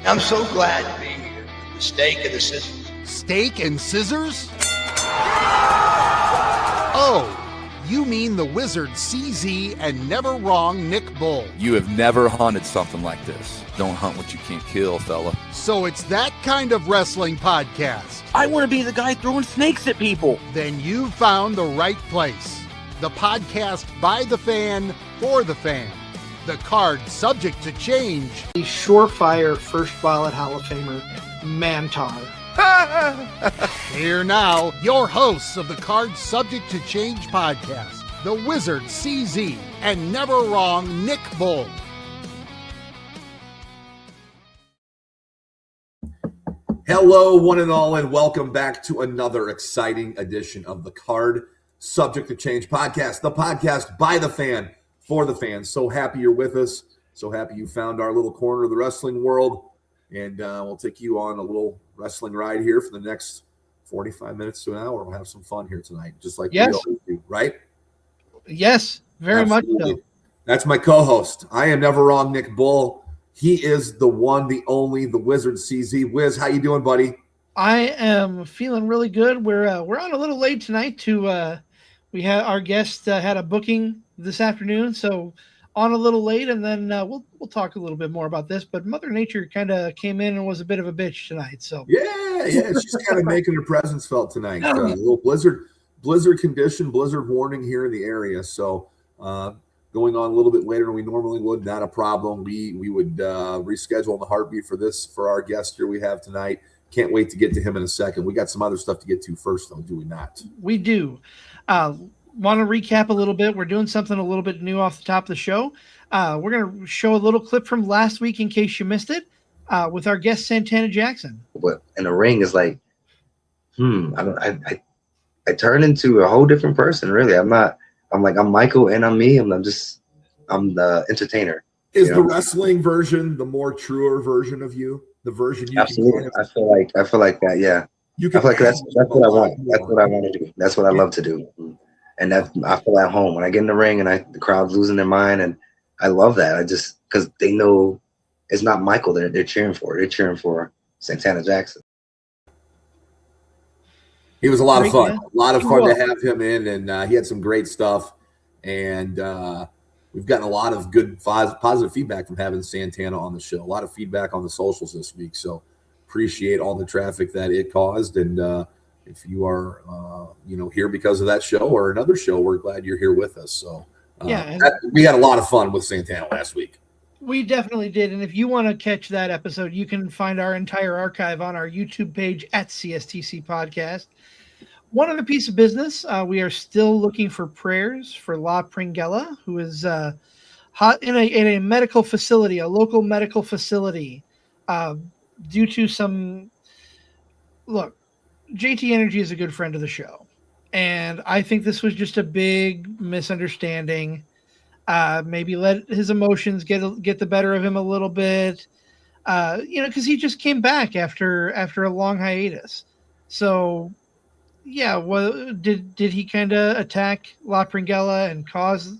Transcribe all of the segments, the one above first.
I'm so glad to be here. The steak and the scissors. Steak and scissors? Oh, you mean the wizard CZ and never wrong Nick Bull. You have never hunted something like this. Don't hunt what you can't kill, fella. So it's that kind of wrestling podcast. I want to be the guy throwing snakes at people. Then you've found the right place. The podcast by the fan, for the fan. The card subject to change. The surefire first ballot Hall of Famer, Mantar. Here now, your hosts of the Card Subject to Change podcast, the Wizard CZ and never wrong Nick Bull. Hello, one and all, and welcome back to another exciting edition of the Card Subject to Change podcast, the podcast by the fan, for the fans. So happy you're with us. So happy you found our little corner of the wrestling world. And we'll take you on a little wrestling ride here for the next 45 minutes to an hour. We'll have some fun here tonight, just like we always do, right? Yes, very Absolutely. much so. That's my co-host. I am never wrong, Nick Bull. He is the one, the only, the Wizard CZ. Wiz, how you doing, buddy? I am feeling really good. We're on a little late tonight. We had our guest had a booking this afternoon, so on a little late, and then we'll talk a little bit more about this. But Mother Nature kind of came in and was a bit of a bitch tonight. So yeah, she's kind of making her presence felt tonight. A little blizzard condition, blizzard warning here in the area. So going on a little bit later than we normally would, not a problem. We would reschedule in the heartbeat for our guest here we have tonight. Can't wait to get to him in a second. We got some other stuff to get to first, though, do we not? We do. Want to recap a little bit. We're doing something a little bit new off the top of the show. We're going to show a little clip from last week in case you missed it with our guest Santana Jackson. But in the ring is like, I turn into a whole different person. Really, I'm Michael and I'm me. I'm the entertainer. Is the wrestling version the more truer version of you? The version you absolutely. I feel like that. Yeah. I feel like that's what I want. That's what I want to do. That's what I love to do. And that I feel at home when I get in the ring and the crowd's losing their mind, and I love that. Because they know it's not Michael they're cheering for. They're cheering for Santana Jackson. He was a lot of fun. A lot of fun to have him in, and he had some great stuff. And we've gotten a lot of good positive feedback from having Santana on the show. A lot of feedback on the socials this week. So appreciate all the traffic that it caused. And if you are, here because of that show or another show, we're glad you're here with us. So we had a lot of fun with Santana last week. We definitely did. And if you want to catch that episode, you can find our entire archive on our YouTube page at CSTC Podcast. One other piece of business, we are still looking for prayers for La Pringella, who is hot in a medical facility, a local medical facility, due to some look. JT Energy is a good friend of the show, and I think this was just a big misunderstanding. Maybe let his emotions get the better of him a little bit, because he just came back after a long hiatus. So, yeah, well, did he kind of attack La Pringella and cause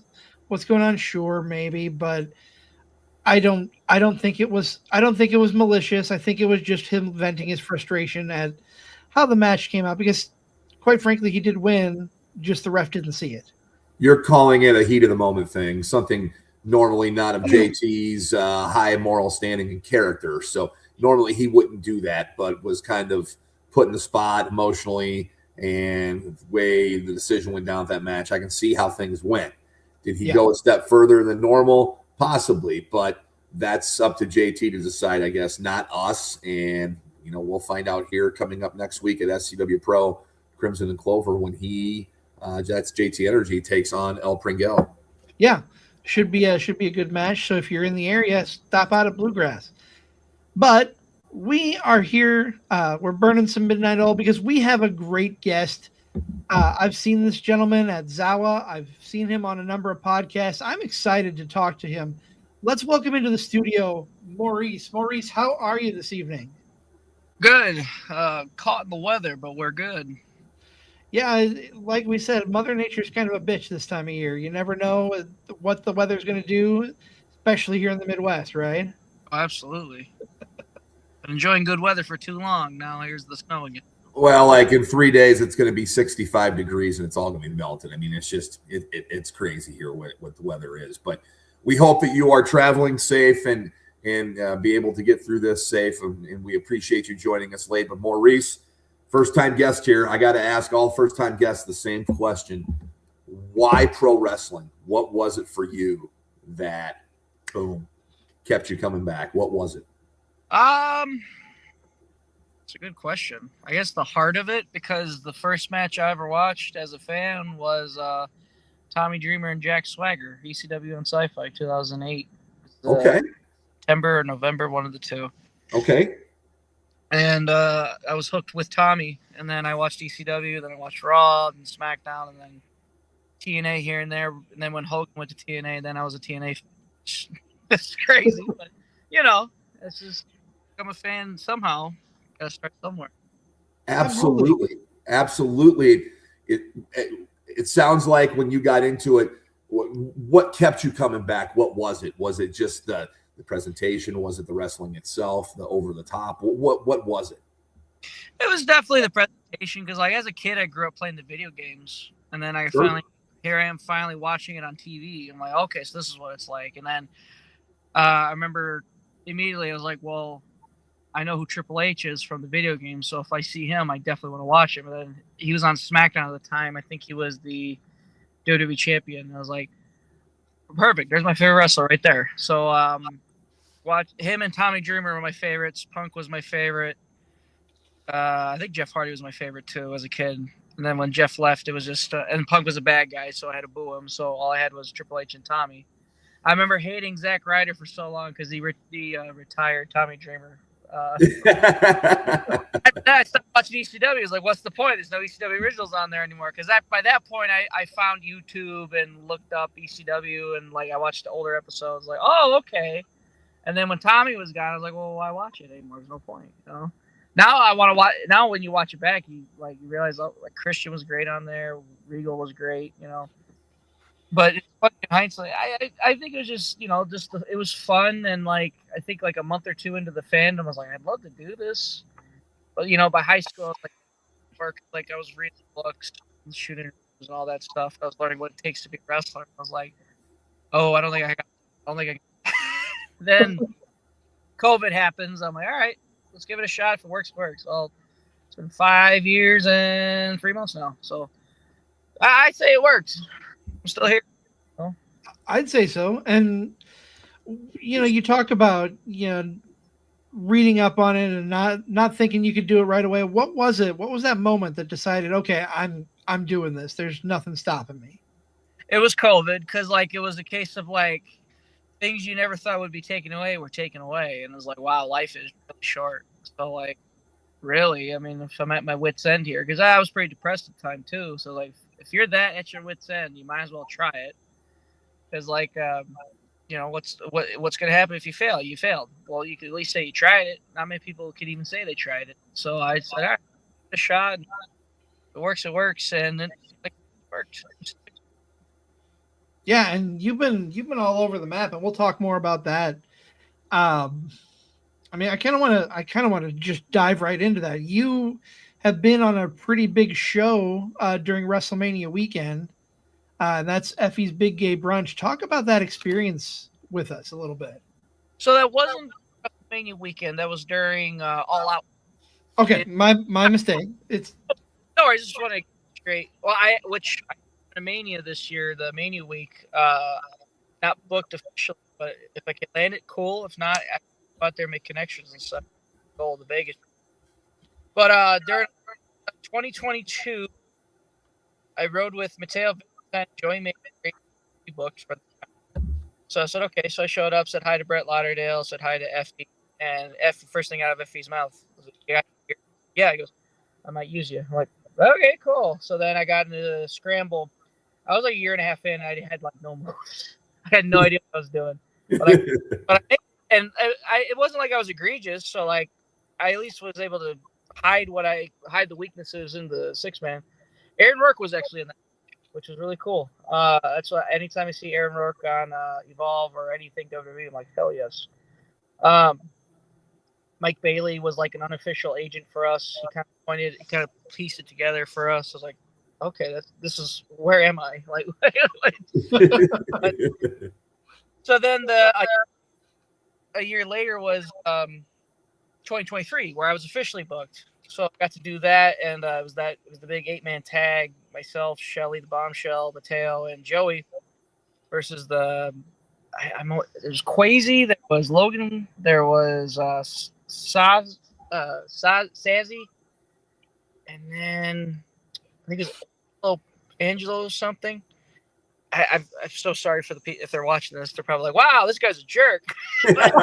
what's going on? Sure, maybe, but I don't think it was malicious. I think it was just him venting his frustration at how the match came out, because quite frankly, he did win, just the ref didn't see it. You're calling it a heat of the moment thing, something normally not of JT's high moral standing and character. So normally he wouldn't do that, but was kind of put in the spot emotionally, and the way the decision went down at that match, I can see how things went. Did he go a step further than normal? Possibly, but that's up to JT to decide, I guess, not us. And we'll find out here coming up next week at SCW Pro Crimson and Clover when that's JT Energy takes on El Pringel. Yeah, should be a good match. So if you're in the area, stop out at Bluegrass. But we are here. We're burning some midnight oil because we have a great guest. I've seen this gentleman at ZOWA. I've seen him on a number of podcasts. I'm excited to talk to him. Let's welcome into the studio, Maurice. Maurice, how are you this evening? Good. Caught in the weather, but we're good. Yeah, like we said, Mother Nature's kind of a bitch this time of year. You never know what the weather's going to do, especially here in the Midwest, right? Absolutely. Been enjoying good weather for too long. Now here's the snow again. Well, like in 3 days, it's going to be 65 degrees and it's all going to be melted. I mean, it's just it's crazy here what the weather is. But we hope that you are traveling safe and be able to get through this safe. And we appreciate you joining us late. But Maurice, first-time guest here. I got to ask all first-time guests the same question. Why pro wrestling? What was it for you that, boom, kept you coming back? What was it? It's a good question. I guess the heart of it, because the first match I ever watched as a fan was Tommy Dreamer and Jack Swagger, ECW and Sci-Fi, 2008. Okay. September or November, one of the two. Okay. And I was hooked with Tommy, and then I watched ECW, then I watched Raw and SmackDown, and then TNA here and there. And then when Hogan went to TNA, then I was a TNA fan. It's crazy, but it's just I'm a fan somehow. Gotta start somewhere. Absolutely. It sounds like when you got into it, what kept you coming back? What was it? Was it just the presentation? Was it the wrestling itself, the over the top? What was it? It was definitely the presentation, because like as a kid I grew up playing the video games, and then here I am finally watching it on TV. I'm like, okay, so this is what it's like. And then I remember immediately I was like, well, I know who Triple H is from the video game, so if I see him, I definitely want to watch him. And then he was on SmackDown at the time. I think he was the WWE champion. And I was like, perfect. There's my favorite wrestler right there. So watch him and Tommy Dreamer were my favorites. Punk was my favorite. I think Jeff Hardy was my favorite too as a kid. And then when Jeff left, it was just and Punk was a bad guy, so I had to boo him. So all I had was Triple H and Tommy. I remember hating Zack Ryder for so long because he retired Tommy Dreamer. I stopped watching ECW. I was like, what's the point? There's no ECW originals on there anymore. Because by that point, I found YouTube and looked up ECW, and like I watched the older episodes. Like, oh, okay. And then when Tommy was gone, I was like, well, why watch it anymore? There's no point, Now I want to watch. Now when you watch it back, you realize like Christian was great on there. Regal was great, But in hindsight, I think it was just it was fun, and like I think like a month or two into the fandom, I was like, I'd love to do this, but by high school, I was I was reading books, and shooting and all that stuff. I was learning what it takes to be a wrestler. I was like, oh, I don't think I can. Then COVID happens. I'm like, all right, let's give it a shot. If it works, it works. Well, it's been 5 years and 3 months now, so I say it works. I'm still here. I'd say so. And you talk about reading up on it and not thinking you could do it right away. What was it? What was that moment that decided, okay, I'm doing this. There's nothing stopping me? It was COVID, because like it was a case of like things you never thought would be taken away were taken away, and it was like, wow, life is really short. So like, really, I mean, if I'm at my wit's end here, because I was pretty depressed at the time too. So like, if you're that at your wit's end, you might as well try it. Because like, what's going to happen if you fail? You failed. Well, you could at least say you tried it. Not many people could even say they tried it. So I said, all right, give it a shot. If it works, it works, and it worked. Yeah, and you've been all over the map, and we'll talk more about that. I mean, I kind of want to just dive right into that. You have been on a pretty big show during WrestleMania weekend. That's Effy's Big Gay Brunch. Talk about that experience with us a little bit. So that wasn't WrestleMania weekend. That was during All Out. Okay, my mistake. It's no worries. I just want to straight. Well, Mania this year, the Mania week, not booked officially, but if I can land it, cool. If not, I go out there and make connections and stuff. Go to Vegas. But during 2022, I rode with Mateo. Joey made booked for the so I said, okay. So I showed up, said hi to Brett Lauderdale, said hi to Effy, and Effy, first thing out of Effy's mouth was, yeah, he goes, I might use you. I'm like, okay, cool. So then I got into the scramble. I was like a year and a half in, and I had like no moves. I had no idea what I was doing. But it wasn't like I was egregious. So like, I at least was able to hide the weaknesses in the 6-man. Aaron Rourke was actually in that, which was really cool. That's why anytime I see Aaron Rourke on Evolve or anything WWE, I'm like, hell yes. Mike Bailey was like an unofficial agent for us. He kind of pieced it together for us. I was like, okay, this is, where am I? Like, so then a year later was 2023, where I was officially booked. So I got to do that, and it was the big 8-man tag: myself, Shelly, the Bombshell, Mateo, and Joey versus there's Quasi, there was Logan, there was Sazzy, and then I think it's Angelo something. I'm so sorry for if they're watching this. They're probably like, "Wow, this guy's a jerk." But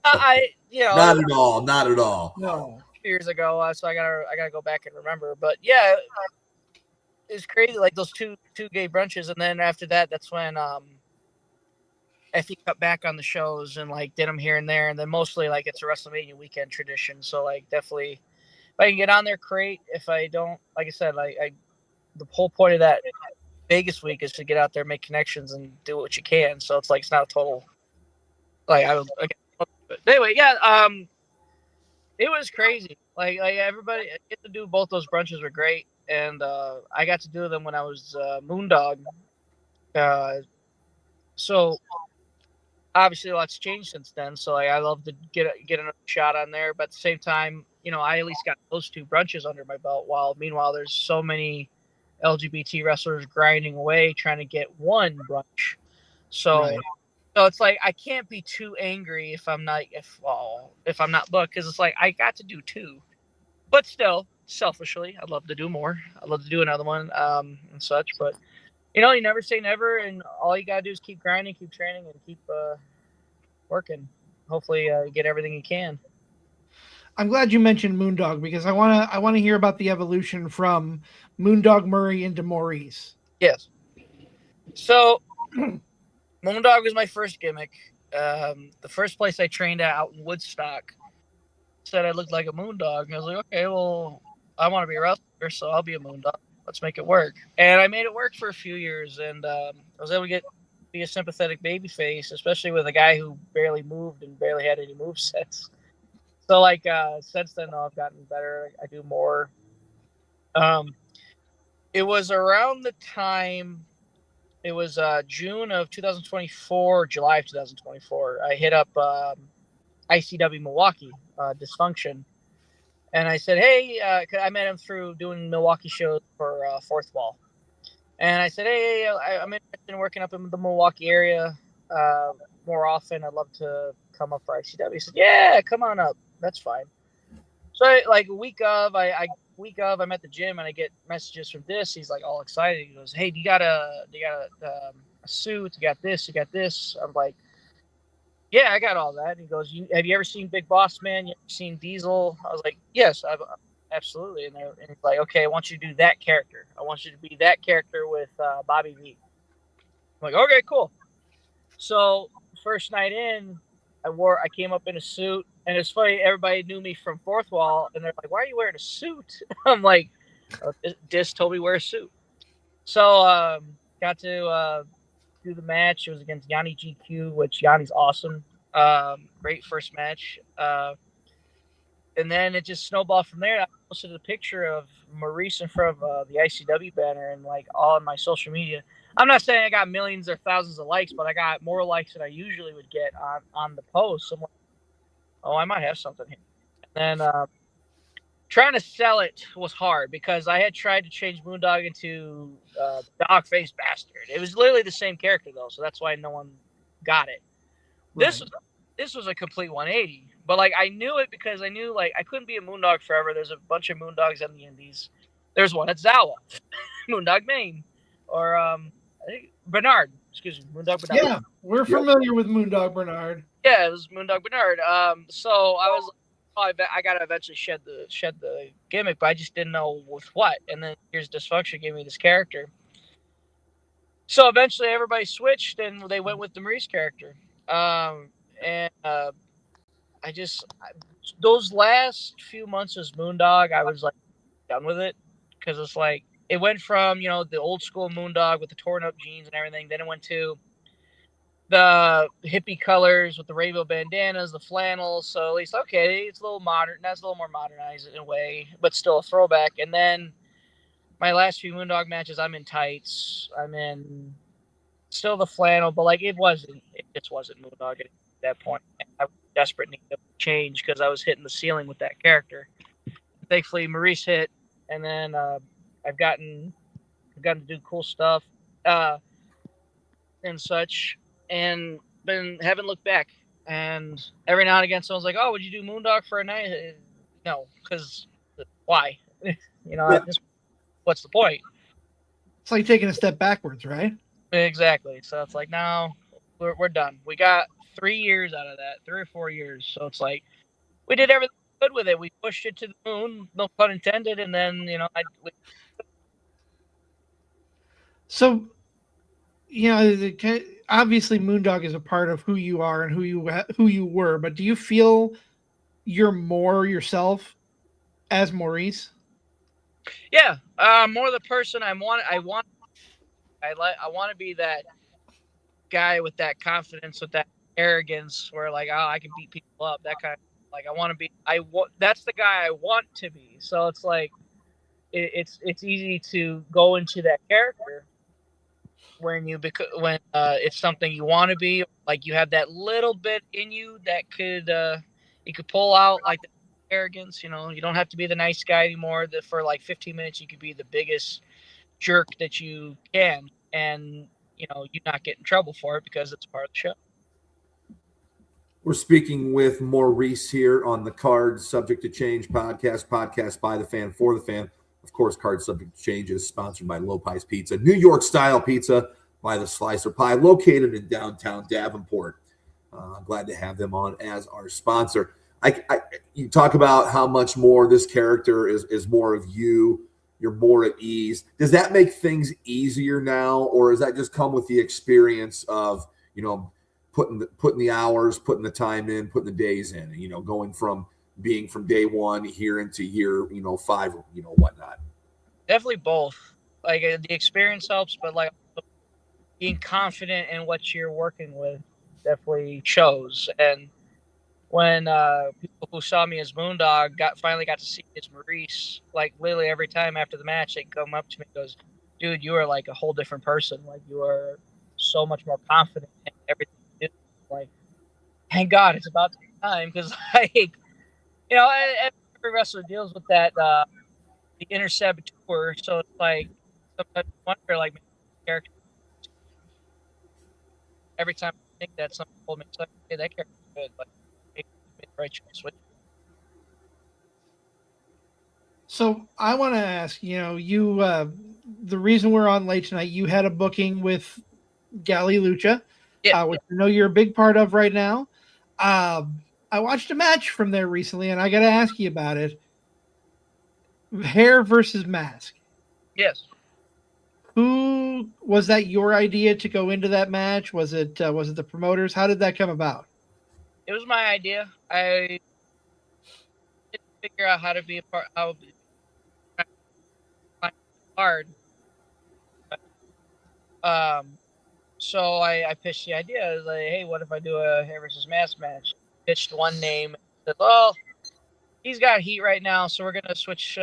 not at all, not at all. No. Years ago, so I gotta go back and remember. But yeah, it's crazy. Like those two gay brunches, and then after that, that's when Effy cut back on the shows and like did them here and there, and then mostly like it's a WrestleMania weekend tradition. So like definitely, if I can get on there, great. If I don't, like I said, the whole point of that Vegas week is to get out there, make connections, and do what you can. So it's like it's not a total but anyway, yeah. It was crazy. Like everybody get to do both those brunches were great, and I got to do them when I was Moondog. So obviously a lot's changed since then. So I love to get another shot on there, but at the same time, I at least got those 2 brunches under my belt. Meanwhile, there's so many LGBT wrestlers grinding away trying to get one brunch. So. Right. So it's like I can't be too angry if I'm not booked, because it's like I got to do 2, but still, selfishly, I'd love to do more. I'd love to do another one, and such. But you never say never, and all you gotta do is keep grinding, keep training, and keep working. Hopefully, you get everything you can. I'm glad you mentioned Moondog, because I wanna hear about the evolution from Moondog Murray into Maurice. Yes. So. Moondog was my first gimmick. The first place I trained out in Woodstock said I looked like a Moondog. And I was like, okay, well, I want to be a wrestler, so I'll be a Moondog. Let's make it work. And I made it work for a few years, and I was able to be a sympathetic babyface, especially with a guy who barely moved and barely had any movesets. So, like, since then, I've gotten better. I do more. It was around the time... It was June of 2024, July of 2024. I hit up ICW Milwaukee, Dysfunction. And I said, hey, I met him through doing Milwaukee shows for Fourth Wall. And I said, hey, I'm interested in working up in the Milwaukee area more often. I'd love to come up for ICW. He said, yeah, come on up. That's fine. So like a week of, I'm at the gym and I get messages from this. He's like all excited. He goes, hey, do you got a suit? You got this? You got this? I'm like, yeah, I got all that. And he goes, have you ever seen Big Boss Man? You ever seen Diesel? I was like, yes, absolutely. And he's like, okay, I want you to do that character. I want you to be that character with Bobby V. I'm like, okay, cool. So first night in, I came up in a suit, and it's funny, everybody knew me from Fourth Wall, and they're like, why are you wearing a suit? I'm like, Dis told me to wear a suit. So got to do the match. It was against Yanni GQ, which Yanni's awesome. Great first match. And then it just snowballed from there. I posted a picture of Maurice in front of the ICW banner and like all on my social media. I'm not saying I got millions or thousands of likes, but I got more likes than I usually would get on the post. I'm like, oh, I might have something here. And then trying to sell it was hard because I had tried to change Moondog into Dog-Faced Bastard. It was literally the same character, though, so that's why no one got it. Right. This was a complete 180. But, like, I knew it because I knew, like, I couldn't be a Moondog forever. There's a bunch of Moondogs in the Indies. There's one at ZOWA, Moondog Maine, or I think Bernard. Excuse me, Moondog Bernard. Yeah, we're familiar with Moondog Bernard. Yeah, it was Moondog Bernard. So I was like, oh, I gotta eventually shed the gimmick, but I just didn't know with what. And then here's Dysfunction gave me this character. So eventually everybody switched and they went with the Maurice character. Those last few months as Moondog, I was like done with it because it's like it went from the old school Moondog with the torn up jeans and everything. Then it went to the hippie colors with the rainbow bandanas, the flannels. So at least, okay, it's a little modern. That's a little more modernized in a way, but still a throwback. And then my last few Moondog matches, I'm in tights. I'm in still the flannel, but like it just wasn't Moondog at that point. I was desperate need to change because I was hitting the ceiling with that character. Thankfully, Maurice hit, and then I've gotten to do cool stuff and such, and haven't looked back. And every now and again, someone's like, "Oh, would you do Moondog for a night?" No, because why? What's the point? It's like taking a step backwards, right? Exactly. So it's like, no, we're done. We got 3 years out of that, 3 or 4 years. So it's like we did everything good with it. We pushed it to the moon, no pun intended, and then So, obviously Moondog is a part of who you are and who you were. But do you feel you're more yourself as Maurice? Yeah, more the person I want to be that guy with that confidence, with that arrogance, where like, oh, I can beat people up. That kind of like I want to be. That's the guy I want to be. So it's like it's easy to go into that character when it's something you want to be. Like you have that little bit in you that you could pull out like the arrogance. You don't have to be the nice guy anymore. That for like 15 minutes you could be the biggest jerk that you can, and you not get in trouble for it because it's part of the show. We're speaking with Maurice here on the Card Subject to Change podcast by the fan, for the fan. Of course, Card Subject to Change is sponsored by Lopez Pizza, New York style pizza by the Slicer Pie, located in downtown Davenport. Glad to have them on as our sponsor. You talk about how much more this character is more of you. You're more at ease. Does that make things easier now, or does that just come with the experience of putting the hours, putting the time in, putting the days in, going from being from day one here into year 5, whatnot? Definitely both. Like the experience helps, but like being confident in what you're working with definitely shows. And when people who saw me as Moondog finally got to see me as Maurice, like literally every time after the match, they come up to me and goes, "Dude, you are like a whole different person. Like you are so much more confident in everything you do." Like, thank God it's about time, because like every wrestler deals with that the inner saboteur. So it's like sometimes I wonder, like, character. Every time I think that, some people make like, "Hey, that character's good," but made the right choice. So I want to ask, the reason we're on late tonight, you had a booking with Galli Lucha, which I know you're a big part of right now. I watched a match from there recently, and I got to ask you about it. Hair versus mask. Yes. Who was that? Your idea to go into that match? Was it the promoters? How did that come about? It was my idea. I didn't figure out how to be a part. How hard. So I pitched the idea. I was like, "Hey, what if I do a hair versus mask match?" Pitched one name. Said, "Well, he's got heat right now, so we're gonna switch.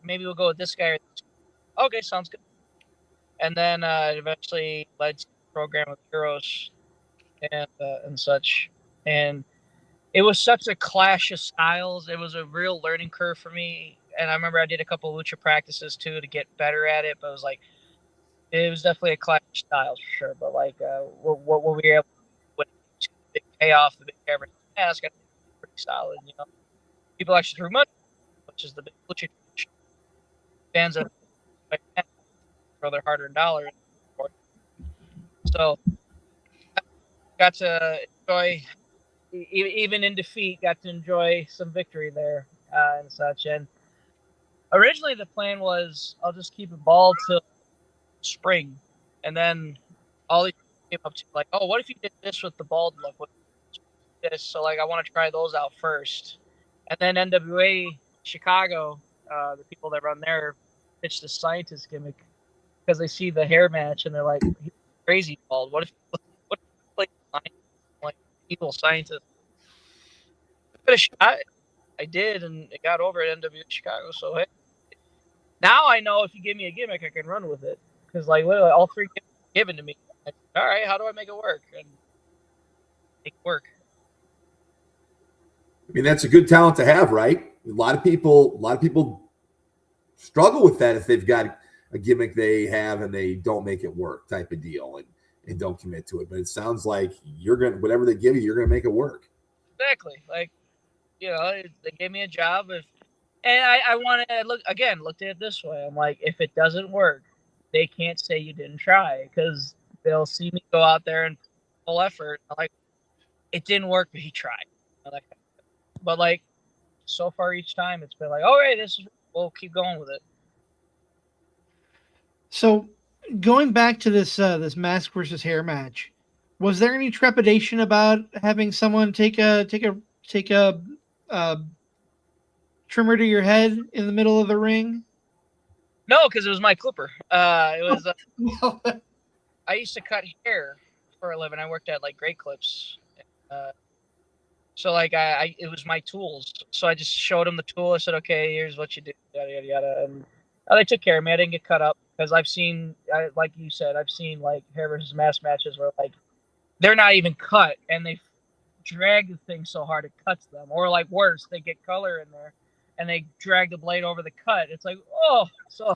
Maybe we'll go with this guy." Okay, sounds good. And then it eventually led to the program with Heroes and such. And it was such a clash of styles. It was a real learning curve for me. And I remember I did a couple of lucha practices too to get better at it. But it was definitely a clash of styles for sure. But like what we were able to do, the big payoff, the big hair versus mask, I think pretty solid. People actually threw money, which is the big lucha fans of for their hard-earned dollars. So I got to enjoy, even in defeat, got to enjoy some victory there and such. And originally the plan was I'll just keep it bald till spring, and then all these came up to like, "Oh, what if you did this with the bald look? What this?" So like I want to try those out first, and then NWA Chicago, the people that run there, pitched the scientist gimmick because they see the hair match and they're like, "He's crazy bald. What if he looks evil scientist. But a shot, I did, and it got over at NWA Chicago. So hey, now I know if you give me a gimmick, I can run with it. Because like literally all three gimmicks given to me. Like, all right, how do I make it work? And make it work. I mean, that's a good talent to have, right? A lot of people struggle with that if they've got a gimmick they have and they don't make it work, type of deal, and don't commit to it. But it sounds like you're gonna, whatever they give you, you're gonna make it work. Exactly. Like, you know, they gave me a job, and I wanted to looked at it this way. I'm like, if it doesn't work, they can't say you didn't try, because they'll see me go out there and full effort. I'm like, it didn't work, but he tried. But like, so far each time it's been like, all right, we'll keep going with it. So, going back to this this mask versus hair match, was there any trepidation about having someone take a trimmer to your head in the middle of the ring? No, because it was my clipper. It was. I used to cut hair for a living. I worked at like Great Clips. So like it was my tools. So I just showed him the tool. I said, okay, here's what you do, yada yada yada, and they took care of me. I didn't get cut up because like you said, I've seen like hair versus mask matches where like they're not even cut and they drag the thing so hard it cuts them, or like worse, they get color in there and they drag the blade over the cut. It's like, oh, so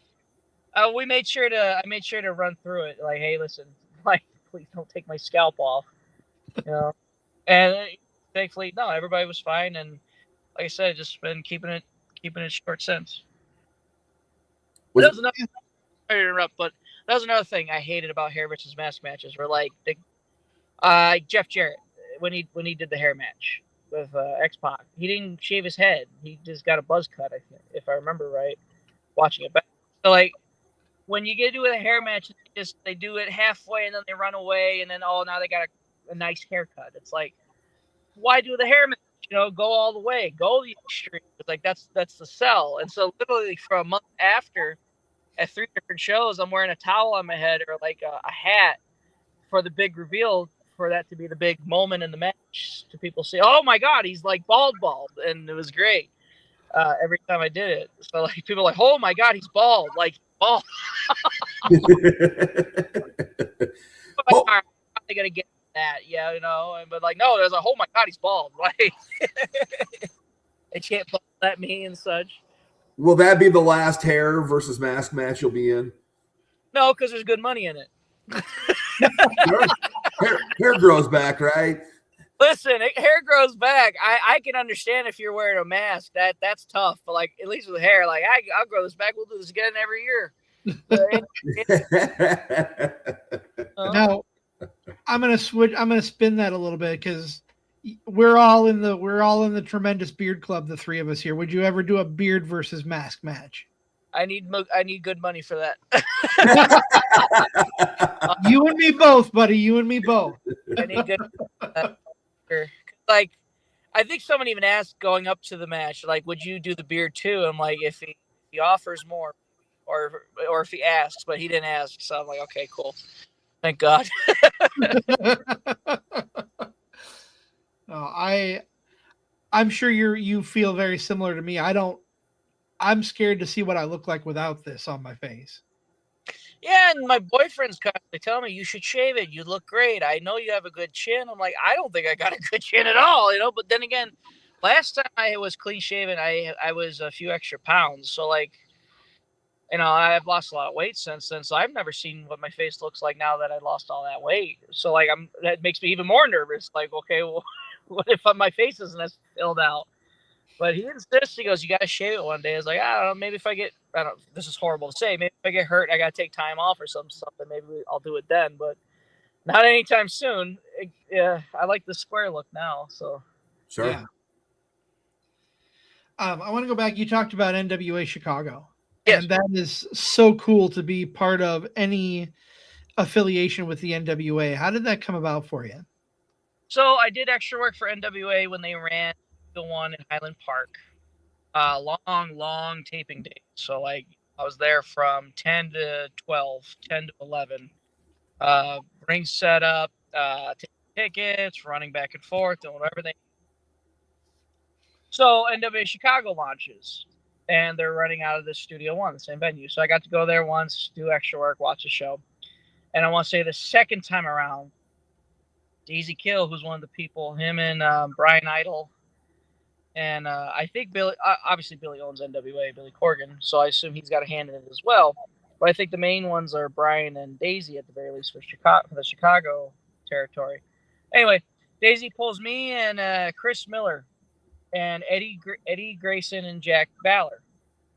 I made sure to run through it. Like, hey, listen, like, please don't take my scalp off, you know. And thankfully, no, everybody was fine. And like I said, just been keeping it short since. That was another. Sorry to interrupt, but that was another thing I hated about hair versus mask matches. Were like Jeff Jarrett when he did the hair match with X-Pac. He didn't shave his head. He just got a buzz cut, I think, if I remember right, watching it back. So like when you get to do a hair match, they do it halfway and then they run away and then now they got a nice haircut. It's like, why do the hair match? You know, go all the way, go the extreme. It's like that's the sell. And so literally for a month after, at 3 different shows, I'm wearing a towel on my head or like a hat for the big reveal, for that to be the big moment in the match, to people say, oh my God, he's like bald, and it was great every time I did it. So like people are like, oh my God, he's bald, like bald. All right, I gotta get that, yeah, you know. But like, no, there's a oh my God, he's bald, like they can't let me and such. Will that be the last hair versus mask match you'll be in? No, because there's good money in it. hair grows back, right? Listen, hair grows back. I can understand if you're wearing a mask. That's tough. But like, at least with hair, like I'll grow this back. We'll do this again every year. Now, I'm gonna switch. I'm gonna spin that a little bit because we're all in the tremendous beard club. The three of us here. Would you ever do a beard versus mask match? I need good money for that. You and me both, buddy. You and me both. I need good. Like, I think someone even asked going up to the match, like, would you do the beard too? I'm like, if he offers more, or if he asks, but he didn't ask, so I'm like, okay, cool. Thank God. I'm sure you feel very similar to me. I'm scared to see what I look like without this on my face. Yeah, and my boyfriend's constantly telling me, you should shave it. You look great. I know you have a good chin. I'm like, I don't think I got a good chin at all, you know. But then again, last time I was clean shaven, I was a few extra pounds. So like, you know, I've lost a lot of weight since then. So I've never seen what my face looks like now that I lost all that weight. So like, that makes me even more nervous. Like, okay, well, what if my face isn't as filled out? But he insists. He goes, you got to shave it one day. I was like, I don't know. Maybe if this is horrible to say. Maybe if I get hurt, I got to take time off or something. Maybe I'll do it then. But not anytime soon. I like the square look now. So sure. Yeah. I want to go back. You talked about NWA Chicago. Yes. And that is so cool to be part of any affiliation with the NWA. How did that come about for you? So I did extra work for NWA when they ran the one in Highland Park. Long taping days. So like I was there from 10 to 12, 10 to 11. Ring setup, tickets, running back and forth, doing whatever they. So NWA Chicago launches, and they're running out of the Studio One, the same venue. So I got to go there once, do extra work, watch the show. And I want to say the second time around, Daisy Kill, who's one of the people, him and Brian Idol, and I think Billy, obviously Billy owns NWA, Billy Corgan, so I assume he's got a hand in it as well. But I think the main ones are Brian and Daisy at the very least for the Chicago territory. Anyway, Daisy pulls me and Chris Miller and Eddie Grayson and Jack Baller,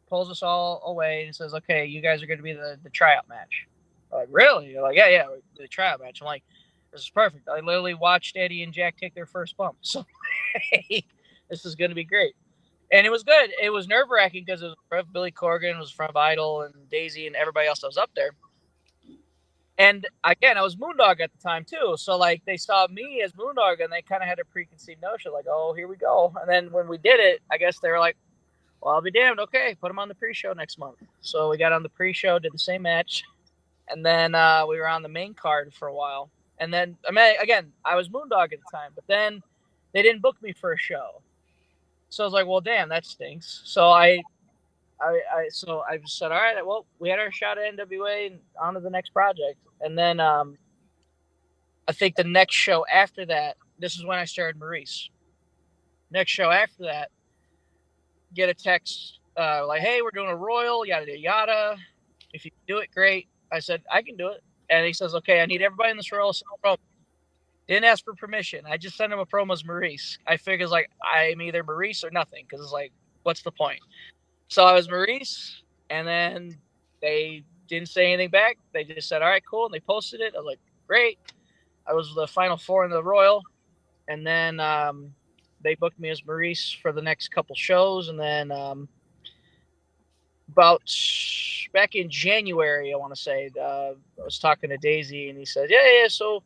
pulls us all away and says, "Okay, you guys are going to be the tryout match." I'm like, really? They're like, yeah, the tryout match. I'm like, this is perfect. I literally watched Eddie and Jack take their first bump, so this is going to be great. And it was good. It was nerve-wracking because it was from Billy Corgan, it was from Idol and Daisy and everybody else that was up there. And again, I was Moondog at the time too. So like they saw me as Moondog and they kind of had a preconceived notion like, oh, here we go. And then when we did it, I guess they were like, well, I'll be damned. Okay, put them on the pre-show next month. So we got on the pre-show, did the same match. And then we were on the main card for a while. And then, I mean, again, I was Moondog at the time. But then they didn't book me for a show. So I was like, well, damn, that stinks. So I said, all right, well, we had our shot at NWA and on to the next project. And then I think the next show after that, this is when I started Maurice. Next show after that, get a text like, hey, we're doing a Royal, yada, yada, yada. If you can do it, great. I said, I can do it. And he says, okay, I need everybody in this Royal to send a promo. Didn't ask for permission. I just sent him a promo as Maurice. I figured, like, I'm either Maurice or nothing because it's like, what's the point? So I was Maurice, and then they didn't say anything back. They just said, all right, cool, and they posted it. I was like, great. I was the final four in the Royal, and then they booked me as Maurice for the next couple shows, and then about back in January, I want to say, I was talking to Daisy, and he said, yeah, so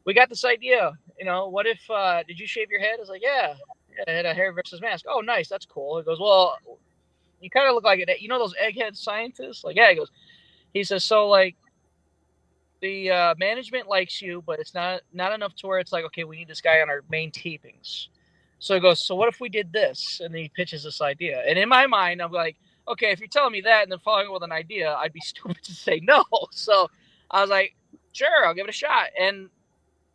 we got this idea. You know, what if, did you shave your head? I was like, yeah, I had a hair versus mask. Oh, nice, that's cool. He goes, well, you kind of look like it. You know those egghead scientists? Like, yeah, he says, so, like, the management likes you, but it's not enough to where it's like, okay, we need this guy on our main tapings. So he goes, so what if we did this? And then he pitches this idea. And in my mind, I'm like, okay, if you're telling me that and then following up with an idea, I'd be stupid to say no. So I was like, sure, I'll give it a shot. And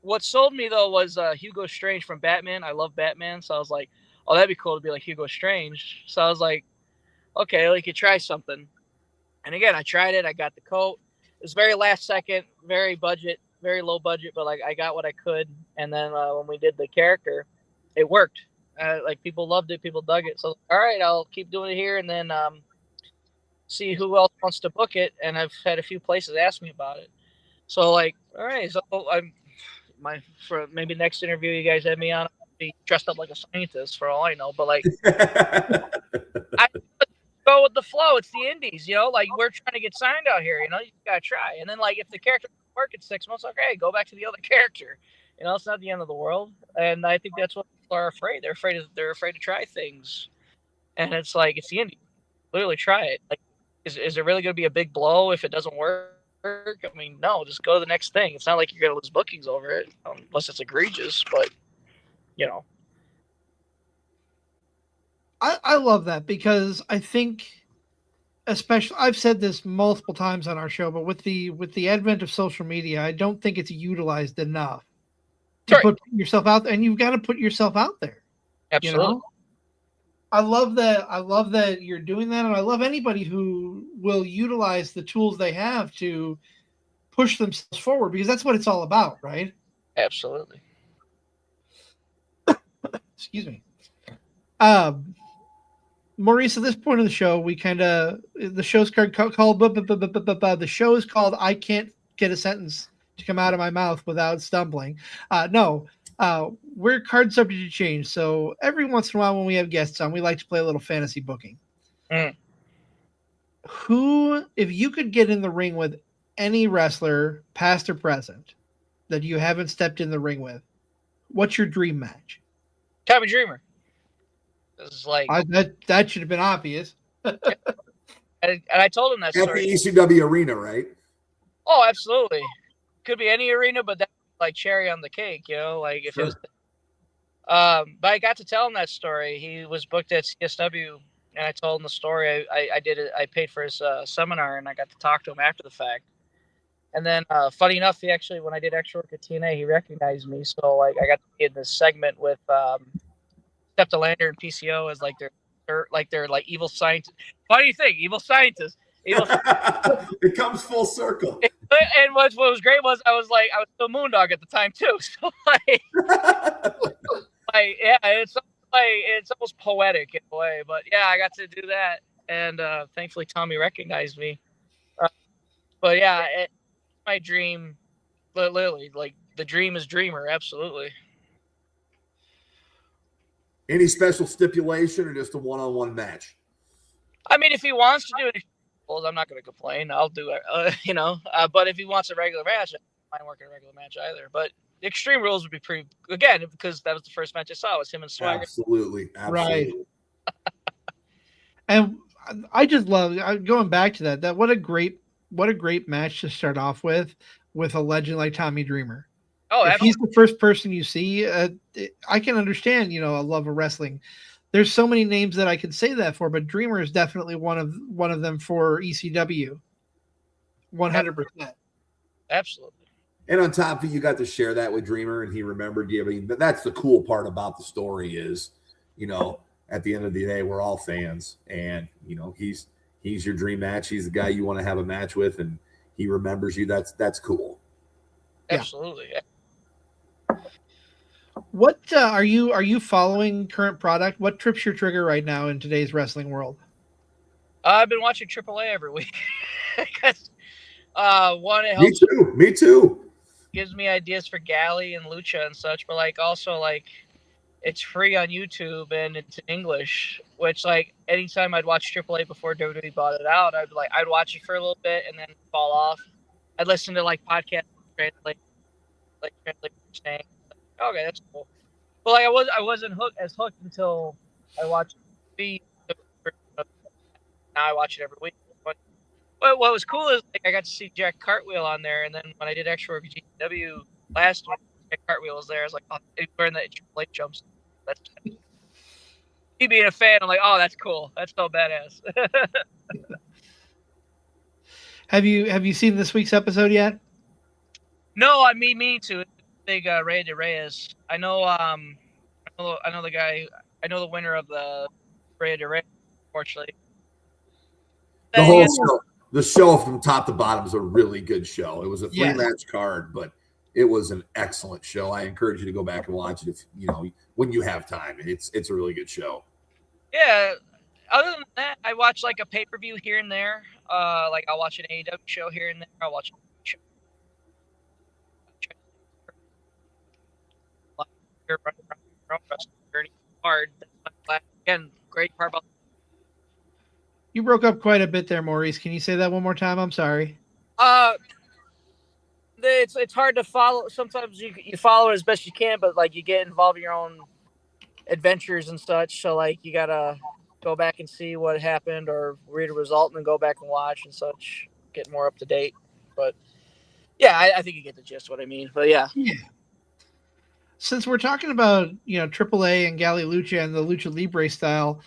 what sold me, though, was Hugo Strange from Batman. I love Batman. So I was like, oh, that'd be cool to be like Hugo Strange. So I was like, okay, we could try something. And again, I tried it. I got the coat. It was very last second, very low budget, but like I got what I could. And then when we did the character, it worked. Like people loved it, people dug it. So all right, I'll keep doing it here, and then see who else wants to book it. And I've had a few places ask me about it. So like, all right, so for maybe next interview you guys have me on, I'll be dressed up like a scientist for all I know. But like, I go with the flow. It's the indies, you know. Like we're trying to get signed out here, you know. You gotta try. And then like if the character doesn't work in 6 months, okay, go back to the other character. You know, it's not the end of the world. And I think that's what people are afraid. They're afraid to try things. And it's like, it's the indie. Literally try it. Like, is it really going to be a big blow if it doesn't work? I mean, no, just go to the next thing. It's not like you're going to lose bookings over it, unless it's egregious, but, you know. I love that because I think, especially, I've said this multiple times on our show, but with the advent of social media, I don't think it's utilized enough to put yourself out there, and you've got to put yourself out there. Absolutely. You know? I love that you're doing that, and I love anybody who will utilize the tools they have to push themselves forward, because that's what it's all about, right? Absolutely. Excuse me. Maurice, at this point of the show, the show's called the show is called I Can't Get a Sentence to Come Out of My Mouth Without Stumbling. We're card subject to change, so every once in a while when we have guests on, we like to play a little fantasy booking. Who, if you could get in the ring with any wrestler, past or present, that you haven't stepped in the ring with, what's your dream match? Tommy Dreamer. This is like that should have been obvious. and I told him that at story. the ECW arena, right? Oh, absolutely. Could be any arena, but that like cherry on the cake, you know, like if Sure. it was. But I got to tell him that story. He was booked at CSW, and I told him the story. I did it. I paid for his seminar, and I got to talk to him after the fact. And then, funny enough, he actually, when I did extra work at TNA, he recognized me. So, like, I got to be in this segment with Step Delander and PCO as like their evil scientist. Funny thing, evil scientist. It comes full circle. And what was great was I was still Moondog at the time too. So like, yeah, it's almost poetic in a way. But yeah, I got to do that, and thankfully Tommy recognized me. But yeah, my dream, literally, like the dream is dreamer, absolutely. Any special stipulation or just a one-on-one match? I mean, if he wants to do it, I'm not going to complain. I'll do it, you know. But if he wants a regular match, I don't mind working a regular match either. But the Extreme Rules would be pretty, again, because that was the first match I saw, was him and Swagger. Absolutely. Right. And I just love going back to that. What a great match to start off with a legend like Tommy Dreamer. Oh, if he's the first person you see, I can understand, you know, a love of wrestling. There's so many names that I could say that for, but Dreamer is definitely one of them for ECW. 100%. Absolutely. And on top of it, you got to share that with Dreamer, and he remembered you. I mean, that's the cool part about the story is, you know, at the end of the day, we're all fans, and you know, he's your dream match. He's the guy you want to have a match with, and he remembers you. That's cool. Absolutely. Yeah. What are you following current product? What trips your trigger right now in today's wrestling world? I've been watching AAA every week. One, it helps. Me too. Gives me ideas for Galli and Lucha and such, but like also like it's free on YouTube and it's in English. Which like anytime I'd watch AAA before WWE bought it out, I'd watch it for a little bit and then fall off. I'd listen to like podcasts, translate saying. Okay, that's cool. But like I wasn't hooked until I watched the. Now I watch it every week. But what was cool is like I got to see Jack Cartwheel on there, and then when I did extra work at GW last week, Jack Cartwheel was there. I was like, oh, he's wearing that Triple H jumps. That's me being a fan. I'm like, oh, that's cool. That's so badass. Have you seen this week's episode yet? No, I mean to. Big Rey de Reyes. I know the guy. I know the winner of the Rey de Reyes. Unfortunately, the show from top to bottom is a really good show. It was a 3-match card, but it was an excellent show. I encourage you to go back and watch it if you know when you have time. It's a really good show. Yeah. Other than that, I watch like a pay-per-view here and there. Like I'll watch an AEW show here and there. I'll watch. Hard. Again, great part about. You broke up quite a bit there, Maurice. Can you say that one more time? I'm sorry. It's hard to follow. Sometimes you follow it as best you can, but like you get involved in your own adventures and such. So like you gotta go back and see what happened or read a result and then go back and watch and such. Get more up to date. But yeah, I think you get the gist of what I mean. But yeah. Since we're talking about, you know, AAA and Galli Lucha and the Lucha Libre style,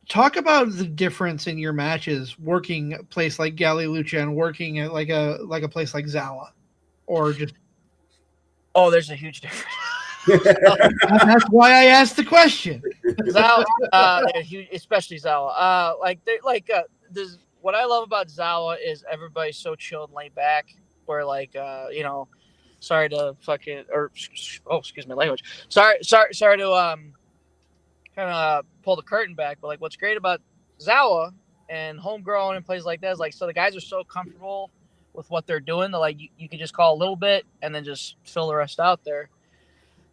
talk about the difference in your matches working a place like Galli Lucha and working at like a place like ZOWA, or just. Oh, there's a huge difference. That's why I asked the question. ZOWA, especially ZOWA. What I love about ZOWA is everybody's so chill and laid back. Where like you know. Sorry to excuse my language. Sorry to kind of pull the curtain back, but like what's great about ZOWA and homegrown and places like that is like so the guys are so comfortable with what they're doing that like you can just call a little bit and then just fill the rest out there.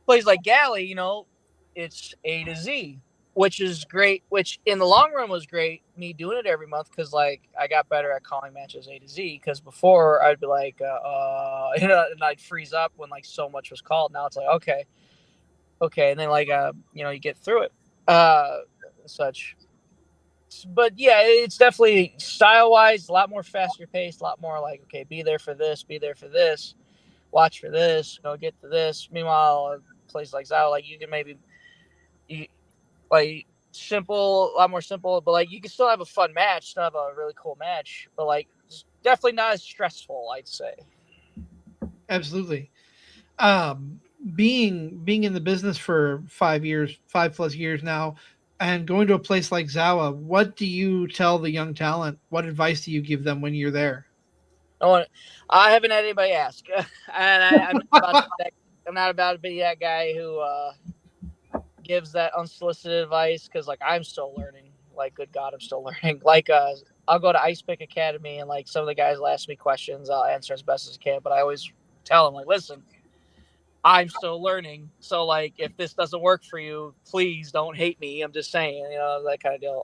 Places like Galli, you know, it's A to Z, which is great, which in the long run was great, me doing it every month, because like I got better at calling matches A to Z, because before I'd be like you know, and I'd freeze up when like so much was called. Now it's like okay, and then like you know, you get through it such. But yeah, it's definitely style wise a lot more faster paced, a lot more like okay, be there for this, watch for this, get to this. Meanwhile, a place like ZOWA, like you can maybe like simple, a lot more simple, but like you can still have a fun match, still have a really cool match, but like definitely not as stressful, I'd say. Absolutely. Being in the business for 5+ years now, and going to a place like ZOWA, what do you tell the young talent? What advice do you give them when you're there? I haven't had anybody ask, and I'm not about to be that guy who gives that unsolicited advice, because like I'm still learning. Like, good God, I'm still learning. Like, I'll go to Ice Pick Academy, and like some of the guys will ask me questions. I'll answer as best as I can, but I always tell them, like, listen, I'm still learning. So like, if this doesn't work for you, please don't hate me. I'm just saying, that kind of deal.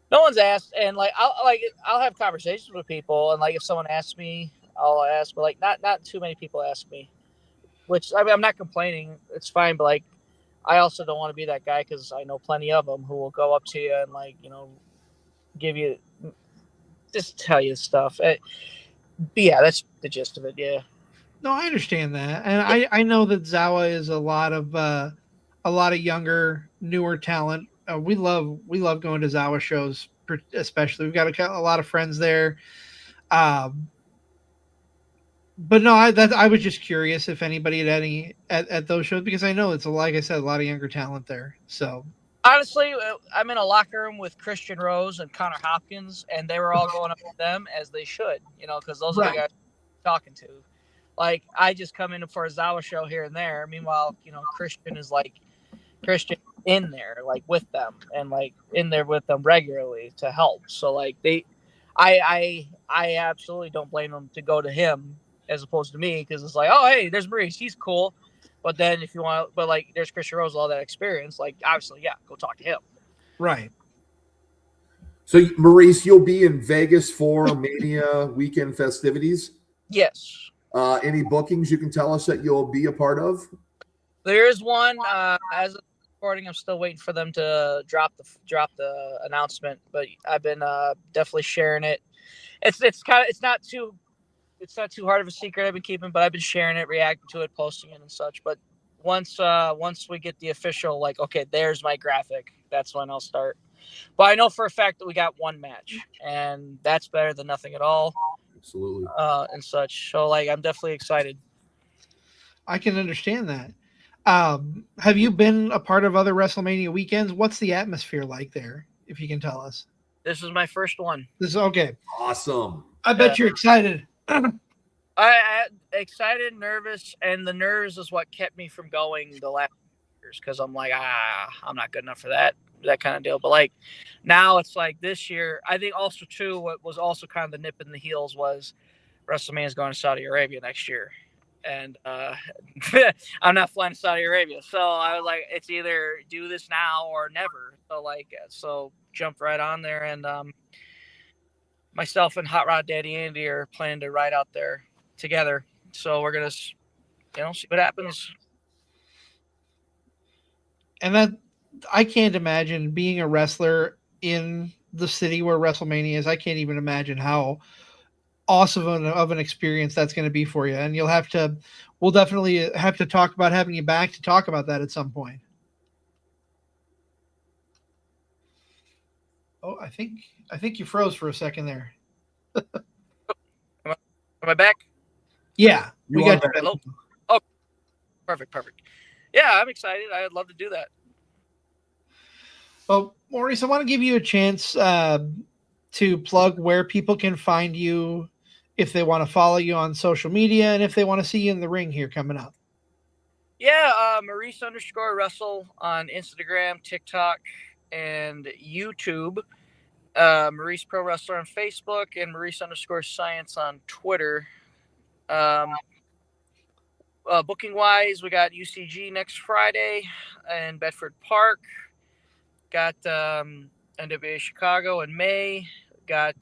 No one's asked, and like I'll have conversations with people, and like if someone asks me, I'll ask, but like not too many people ask me. Which, I mean, I'm not complaining. It's fine, but like I also don't want to be that guy, because I know plenty of them who will go up to you and like give you, just tell you stuff. But yeah, that's the gist of it. Yeah. No, I understand that, and I know that ZOWA is a lot of younger, newer talent. We love going to ZOWA shows, especially. We've got a lot of friends there. But no, I was just curious if anybody had any at those shows, because I know it's like I said, a lot of younger talent there. So honestly, I'm in a locker room with Christian Rose and Connor Hopkins, and they were all going up with them, as they should, because those are the guys I'm talking to. Like, I just come in for a ZOWA show here and there. Meanwhile, Christian in there, like with them, and like in there with them regularly to help. So like I absolutely don't blame them to go to him as opposed to me, because it's like, oh, hey, there's Maurice, he's cool. But then if you want, but like there's Christian Rose, all that experience, like obviously, yeah, go talk to him. Right. So Maurice, you'll be in Vegas for Mania weekend festivities? Yes. Any bookings you can tell us that you'll be a part of? There is one. As of recording, I'm still waiting for them to drop the announcement, but I've been definitely sharing it. It's not too hard of a secret I've been keeping, but I've been sharing it, reacting to it, posting it, and such. But once we get the official, like, okay, there's my graphic, that's when I'll start. But I know for a fact that we got one match, and that's better than nothing at all. Absolutely. And such. So like, I'm definitely excited. I can understand that. Have you been a part of other WrestleMania weekends? What's the atmosphere like there, if you can tell us? This is my first one. This is okay. Awesome. I bet you're excited. I excited, nervous, and the nerves is what kept me from going the last years, because I'm like, I'm not good enough for that kind of deal. But like now it's like this year, I think also too, what was also kind of the nip in the heels was WrestleMania is going to Saudi Arabia next year. And I'm not flying to Saudi Arabia. So I was like, it's either do this now or never. So jumped right on there, and myself and Hot Rod Daddy Andy are planning to ride out there together. So we're going to, see what happens. And that, I can't imagine being a wrestler in the city where WrestleMania is. I can't even imagine how awesome of an experience that's going to be for you. And we'll definitely have to talk about having you back to talk about that at some point. Oh, I think you froze for a second there. Am I back? Yeah, we got you. Hello? Oh, perfect. Yeah, I'm excited. I'd love to do that. Well, Maurice, I want to give you a chance to plug where people can find you if they want to follow you on social media, and if they want to see you in the ring here coming up. Yeah, Maurice_Wrestle on Instagram, TikTok, and YouTube. Maurice Pro Wrestler on Facebook, and Maurice_Science on Twitter. Booking wise, we got UCG next Friday in Bedford Park. Got NWA Chicago in May. Got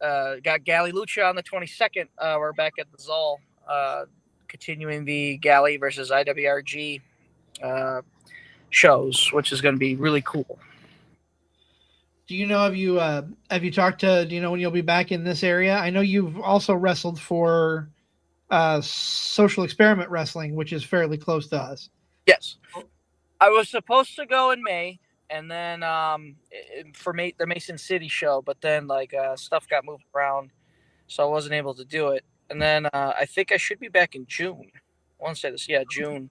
Galli Lucha on the 22nd. We're back at the ZOWA, continuing the Galli versus IWRG shows, which is going to be really cool. Do you know, have you talked to, do you know when you'll be back in this area? I know you've also wrestled for Social Experiment Wrestling, which is fairly close to us. Yes. I was supposed to go in May, and then for the Mason City show, but then stuff got moved around, so I wasn't able to do it. And then I think I should be back in June. I want to say this, June.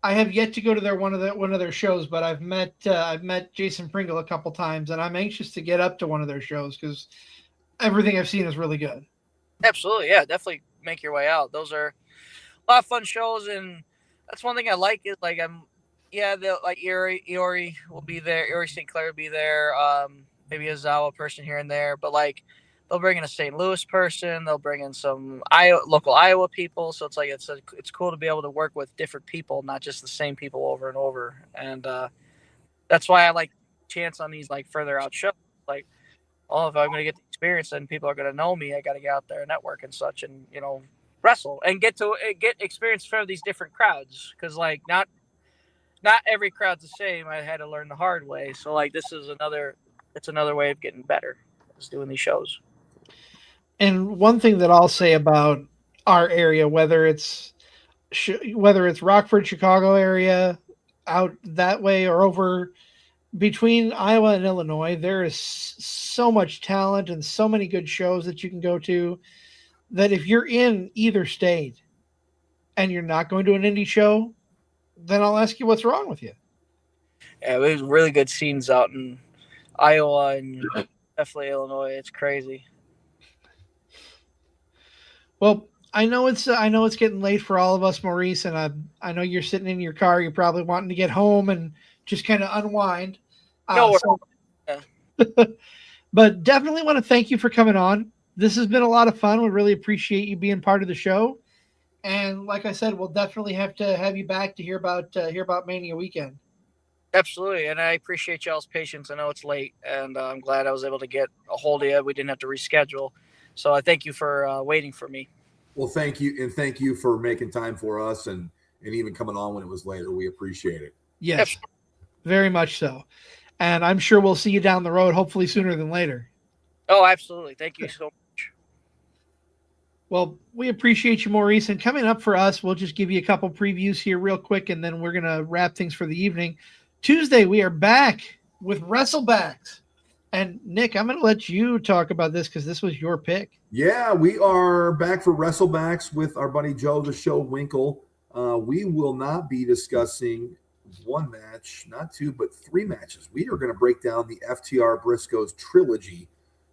I have yet to go to one of their shows, but I've met Jason Pringle a couple times, and I'm anxious to get up to one of their shows because everything I've seen is really good. Absolutely, yeah, definitely make your way out. Those are a lot of fun shows, and that's one thing I like is Eori will be there. Eori St. Clair will be there. Maybe a ZOWA person here and there, but they'll bring in a St. Louis person. They'll bring in some local Iowa people. So it's cool to be able to work with different people, not just the same people over and over. And that's why I like chance on these further out shows. If I'm going to get the experience, then people are going to know me. I got to get out there and network and such, and wrestle and get experience from these different crowds. Because not every crowd's the same. I had to learn the hard way. So this is another way of getting better, is doing these shows. And one thing that I'll say about our area, whether it's Rockford, Chicago area, out that way, or over between Iowa and Illinois, there is so much talent and so many good shows that you can go to, that if you're in either state and you're not going to an indie show, then I'll ask you what's wrong with you. Yeah, there's really good scenes out in Iowa and definitely Illinois. It's crazy. Well, I know it's getting late for all of us, Maurice, and I know you're sitting in your car. You're probably wanting to get home and just kind of unwind. But definitely want to thank you for coming on. This has been a lot of fun. We really appreciate you being part of the show. And like I said, we'll definitely have to have you back to hear about Mania weekend. Absolutely, and I appreciate y'all's patience. I know it's late, and I'm glad I was able to get a hold of you. We didn't have to reschedule. So I thank you for waiting for me. Well, thank you, and thank you for making time for us and even coming on when it was later. We appreciate it. Yes, very much so. And I'm sure we'll see you down the road, hopefully sooner than later. Oh, absolutely. Thank you so much. Well, we appreciate you, Maurice. And coming up for us, we'll just give you a couple previews here real quick, and then we're going to wrap things for the evening. Tuesday, we are back with Wrestlebacks. And Nick, I'm going to let you talk about this because this was your pick. Yeah, we are back for Wrestlebacks with our buddy Joe the Show Winkle. We will not be discussing one match, not two, but three matches. We are going to break down the FTR Briscoes trilogy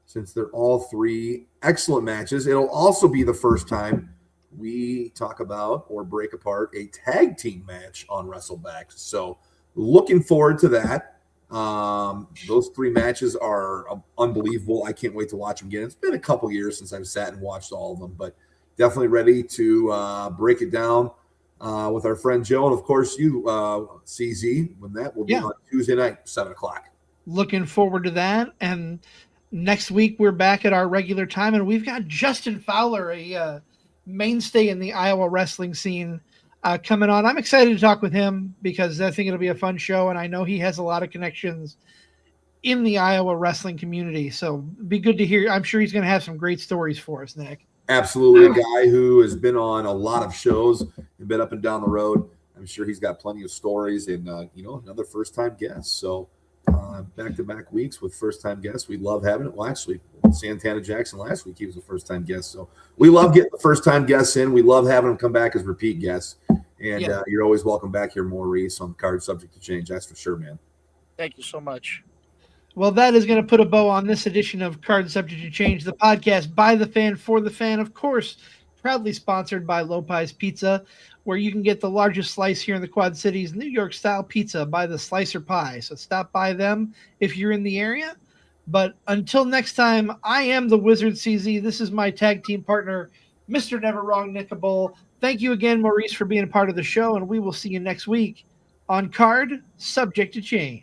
since they're all three excellent matches. It'll also be the first time we talk about or break apart a tag team match on Wrestlebacks. So looking forward to that. Those three matches are unbelievable. I can't wait to watch them again. It's been a couple years since I've sat and watched all of them, but definitely ready to break it down with our friend Joe. And of course you, CZ, when that will be on Tuesday night, 7:00. Looking forward to that. And next week we're back at our regular time, and we've got Justin Fowler, a mainstay in the Iowa wrestling scene, coming on. I'm excited to talk with him because I think it'll be a fun show, and I know he has a lot of connections in the Iowa wrestling community. So be good to hear. I'm sure he's going to have some great stories for us, Nick. Absolutely. A guy who has been on a lot of shows and been up and down the road. I'm sure he's got plenty of stories and, another first-time guest. So back-to-back weeks with first-time guests. We love having it. Well, actually, Santana Jackson last week, he was a first-time guest. So we love getting the first-time guests in. We love having them come back as repeat guests. And you're always welcome back here, Maurice, on the card subject to change. That's for sure, man. Thank you so much. Well, that is going to put a bow on this edition of Card Subject to Change, the podcast by the fan for the fan. Of course, proudly sponsored by Lopez Pizza, where you can get the largest slice here in the Quad Cities, New York-style pizza by the Slicer Pie. So stop by them if you're in the area. But until next time, I am the Wizard CZ. This is my tag team partner, Mr. Never Wrong, Nick Bull. Thank you again, Maurice, for being a part of the show, and we will see you next week on Card Subject to Change.